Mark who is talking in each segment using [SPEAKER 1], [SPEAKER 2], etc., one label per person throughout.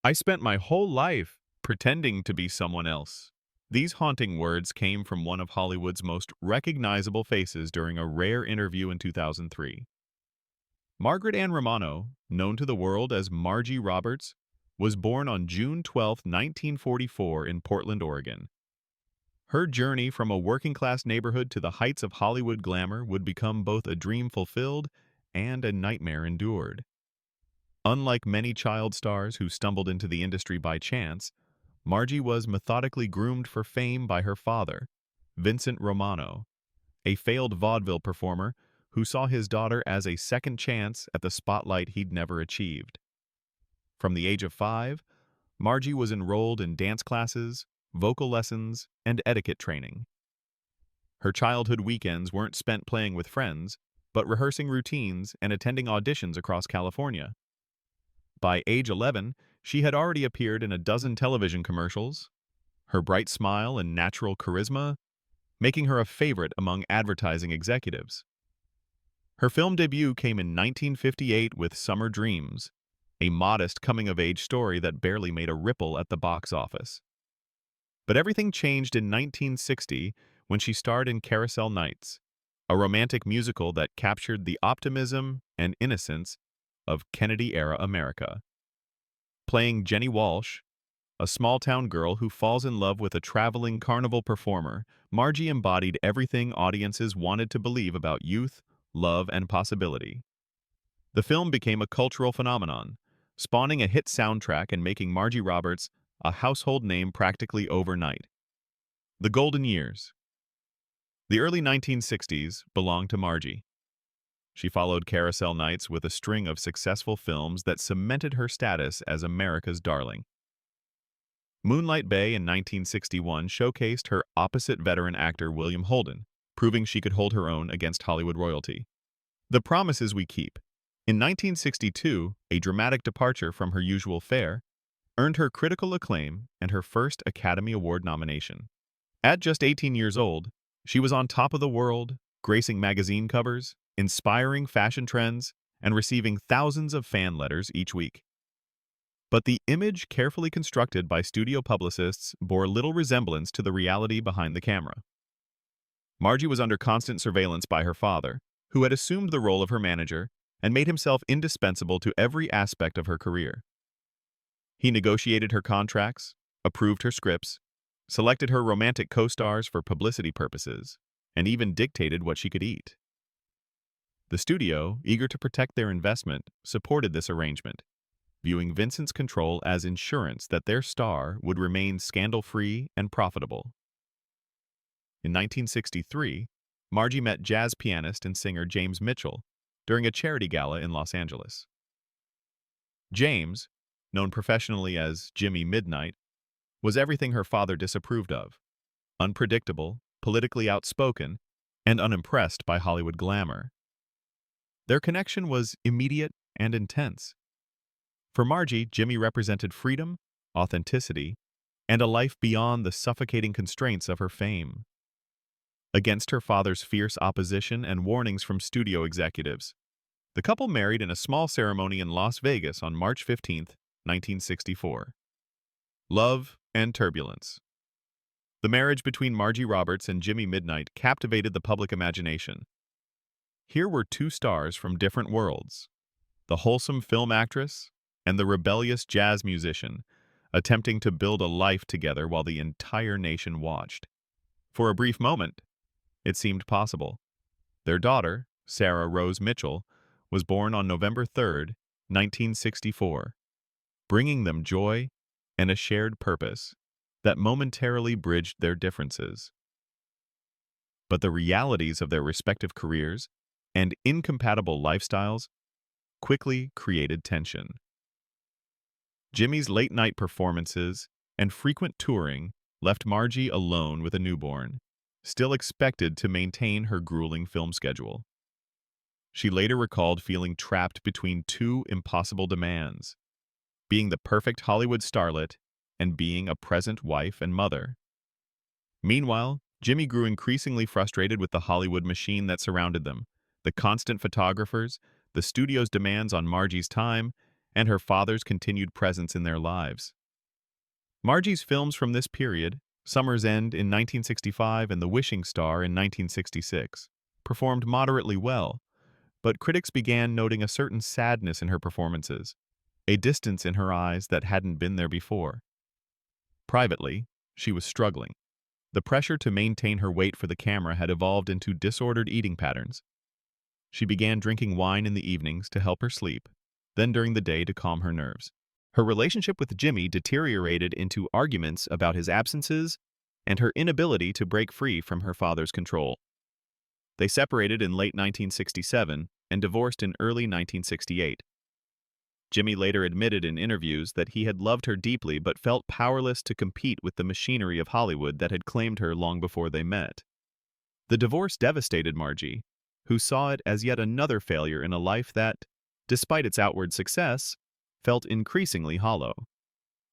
[SPEAKER 1] I spent my whole life pretending to be someone else. These haunting words came from one of Hollywood's most recognizable faces during a rare interview in 2003. Margaret Ann Romano, known to the world as Margie Roberts, was born on June 12, 1944 in Portland, Oregon. Her journey from a working-class neighborhood to the heights of Hollywood glamour would become both a dream fulfilled and a nightmare endured. Unlike many child stars who stumbled into the industry by chance, Margie was methodically groomed for fame by her father, Vincent Romano, a failed vaudeville performer who saw his daughter as a second chance at the spotlight he'd never achieved. From the age of 5, Margie was enrolled in dance classes, vocal lessons, and etiquette training. Her childhood weekends weren't spent playing with friends, but rehearsing routines and attending auditions across California. By age 11, she had already appeared in a dozen television commercials, her bright smile and natural charisma making her a favorite among advertising executives. Her film debut came in 1958 with Summer Dreams, a modest coming-of-age story that barely made a ripple at the box office. But everything changed in 1960 when she starred in Carousel Nights, a romantic musical that captured the optimism and innocence of Kennedy-era America. Playing Jenny Walsh, a small-town girl who falls in love with a traveling carnival performer, Margie embodied everything audiences wanted to believe about youth, love, and possibility. The film became a cultural phenomenon, spawning a hit soundtrack and making Margie Roberts a household name practically overnight. The Golden Years. The early 1960s belonged to Margie. She followed Carousel Nights with a string of successful films that cemented her status as America's darling. Moonlight Bay in 1961 showcased her opposite veteran actor William Holden, proving she could hold her own against Hollywood royalty. The Promises We Keep. In 1962, a dramatic departure from her usual fare, earned her critical acclaim and her first Academy Award nomination. At just 18 years old, she was on top of the world, gracing magazine covers, inspiring fashion trends, and receiving thousands of fan letters each week. But the image carefully constructed by studio publicists bore little resemblance to the reality behind the camera. Margie was under constant surveillance by her father, who had assumed the role of her manager and made himself indispensable to every aspect of her career. He negotiated her contracts, approved her scripts, selected her romantic co-stars for publicity purposes, and even dictated what she could eat. The studio, eager to protect their investment, supported this arrangement, viewing Vincent's control as insurance that their star would remain scandal-free and profitable. In 1963, Margie met jazz pianist and singer James Mitchell during a charity gala in Los Angeles. James, known professionally as Jimmy Midnight, was everything her father disapproved of: unpredictable, politically outspoken, and unimpressed by Hollywood glamour. Their connection was immediate and intense. For Margie, Jimmy represented freedom, authenticity, and a life beyond the suffocating constraints of her fame. Against her father's fierce opposition and warnings from studio executives, the couple married in a small ceremony in Las Vegas on March 15, 1964. Love and turbulence. The marriage between Margie Roberts and Jimmy Midnight captivated the public imagination. Here were two stars from different worlds, the wholesome film actress and the rebellious jazz musician, attempting to build a life together while the entire nation watched. For a brief moment, it seemed possible. Their daughter, Sarah Rose Mitchell, was born on November 3, 1964, bringing them joy and a shared purpose that momentarily bridged their differences. But the realities of their respective careers and incompatible lifestyles quickly created tension. Jimmy's late-night performances and frequent touring left Margie alone with a newborn, still expected to maintain her grueling film schedule. She later recalled feeling trapped between two impossible demands: being the perfect Hollywood starlet and being a present wife and mother. Meanwhile, Jimmy grew increasingly frustrated with the Hollywood machine that surrounded them, the constant photographers, the studio's demands on Margie's time, and her father's continued presence in their lives. Margie's films from this period, Summer's End in 1965 and The Wishing Star in 1966, performed moderately well, but critics began noting a certain sadness in her performances, a distance in her eyes that hadn't been there before. Privately, she was struggling. The pressure to maintain her weight for the camera had evolved into disordered eating patterns. She began drinking wine in the evenings to help her sleep, then during the day to calm her nerves. Her relationship with Jimmy deteriorated into arguments about his absences and her inability to break free from her father's control. They separated in late 1967 and divorced in early 1968. Jimmy later admitted in interviews that he had loved her deeply but felt powerless to compete with the machinery of Hollywood that had claimed her long before they met. The divorce devastated Margie, who saw it as yet another failure in a life that, despite its outward success, felt increasingly hollow.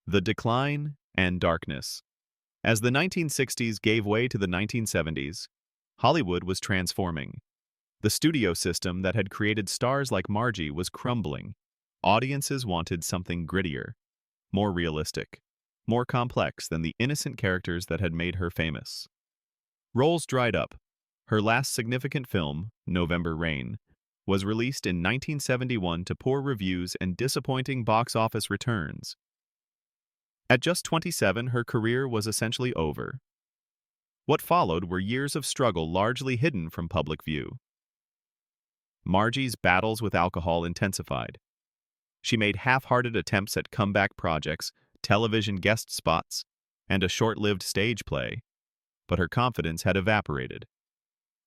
[SPEAKER 1] The decline and darkness. As the 1960s gave way to the 1970s, Hollywood was transforming. The studio system that had created stars like Margie was crumbling. Audiences wanted something grittier, more realistic, more complex than the innocent characters that had made her famous. Roles dried up. Her last significant film, November Rain, was released in 1971 to poor reviews and disappointing box office returns. At just 27, her career was essentially over. What followed were years of struggle largely hidden from public view. Margie's battles with alcohol intensified. She made half-hearted attempts at comeback projects, television guest spots, and a short-lived stage play, but her confidence had evaporated.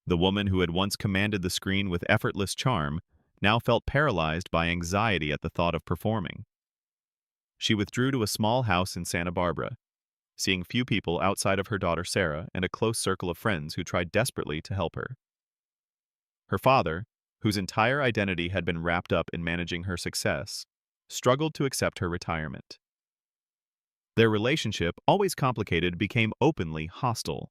[SPEAKER 1] The woman who had once commanded the screen with effortless charm now felt paralyzed by anxiety at the thought of performing. She withdrew to a small house in Santa Barbara, seeing few people outside of her daughter Sarah and a close circle of friends who tried desperately to help her. Her father, whose entire identity had been wrapped up in managing her success, struggled to accept her retirement. Their relationship, always complicated, became openly hostile.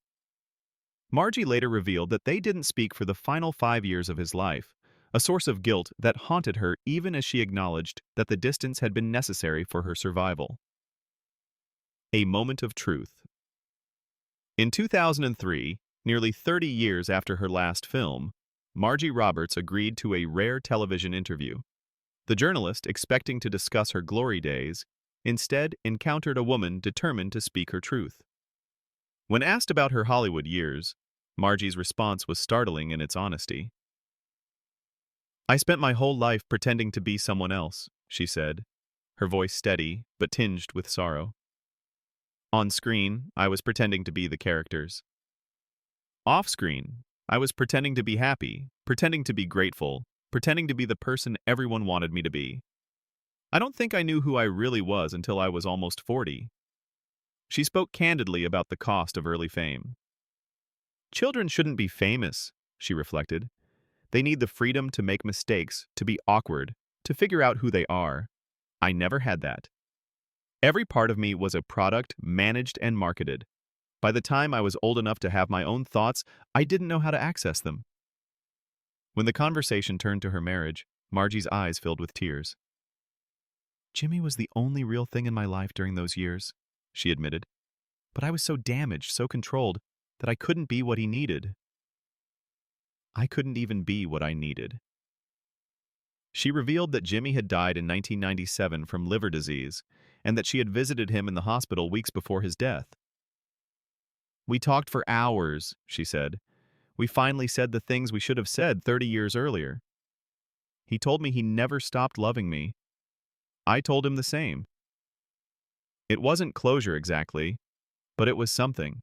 [SPEAKER 1] Margie later revealed that they didn't speak for the final 5 years of his life, a source of guilt that haunted her even as she acknowledged that the distance had been necessary for her survival. A moment of truth. In 2003, nearly 30 years after her last film, Margie Roberts agreed to a rare television interview. The journalist, expecting to discuss her glory days, instead encountered a woman determined to speak her truth. When asked about her Hollywood years, Margie's response was startling in its honesty. "I spent my whole life pretending to be someone else," she said, her voice steady but tinged with sorrow. "On screen, I was pretending to be the characters. Off-screen, I was pretending to be happy, pretending to be grateful, pretending to be the person everyone wanted me to be. I don't think I knew who I really was until I was almost 40. She spoke candidly about the cost of early fame. Children shouldn't be famous, she reflected. They need the freedom to make mistakes, to be awkward, to figure out who they are. I never had that. Every part of me was a product managed and marketed. By the time I was old enough to have my own thoughts, I didn't know how to access them." When the conversation turned to her marriage, Margie's eyes filled with tears. "Jimmy was the only real thing in my life during those years," she admitted. "But I was so damaged, so controlled, that I couldn't be what he needed. I couldn't even be what I needed." She revealed that Jimmy had died in 1997 from liver disease, and that she had visited him in the hospital weeks before his death. "We talked for hours," she said. "We finally said the things we should have said 30 years earlier. He told me he never stopped loving me. I told him the same. It wasn't closure exactly, but it was something."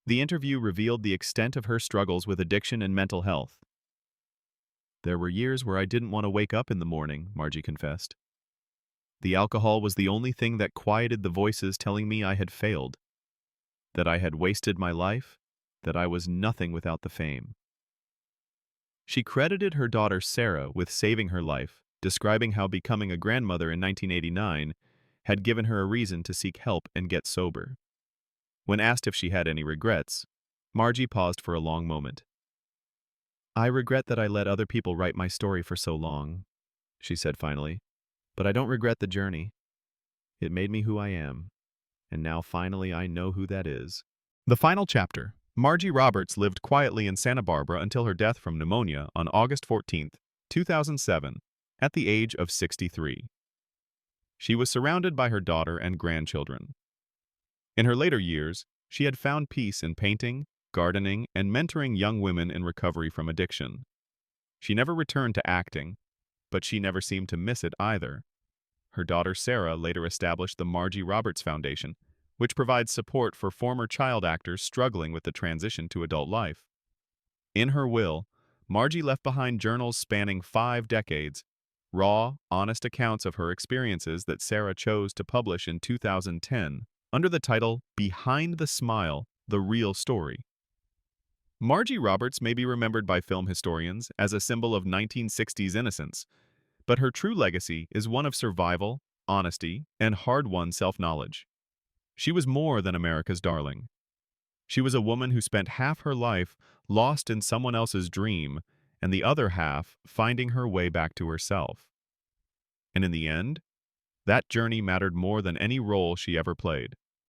[SPEAKER 1] The interview revealed the extent of her struggles with addiction and mental health. "There were years where I didn't want to wake up in the morning," Margie confessed. "The alcohol was the only thing that quieted the voices telling me I had failed, that I had wasted my life, that I was nothing without the fame." She credited her daughter Sarah with saving her life, describing how becoming a grandmother in 1989 had given her a reason to seek help and get sober. When asked if she had any regrets, Margie paused for a long moment. "I regret that I let other people write my story for so long," she said finally. But I don't regret the journey. It made me who I am, and now finally I know who that is. The final chapter. Margie Roberts lived quietly in Santa Barbara until her death from pneumonia on August 14th, 2007, at the age of 63. She was surrounded by her daughter and grandchildren. In her later years, she had found peace in painting, gardening, and mentoring young women in recovery from addiction. She never returned to acting, but she never seemed to miss it either. Her daughter Sarah later established the Margie Roberts Foundation, which provides support for former child actors struggling with the transition to adult life. In her will, Margie left behind journals spanning 5 decades, raw, honest accounts of her experiences that Sarah chose to publish in 2010 under the title Behind the Smile, The Real Story. Margie Roberts may be remembered by film historians as a symbol of 1960s innocence, but her true legacy is one of survival, honesty, and hard-won self-knowledge. She was more than America's darling. She was a woman who spent half her life lost in someone else's dream and the other half finding her way back to herself. And in the end, that journey mattered more than any role she ever played.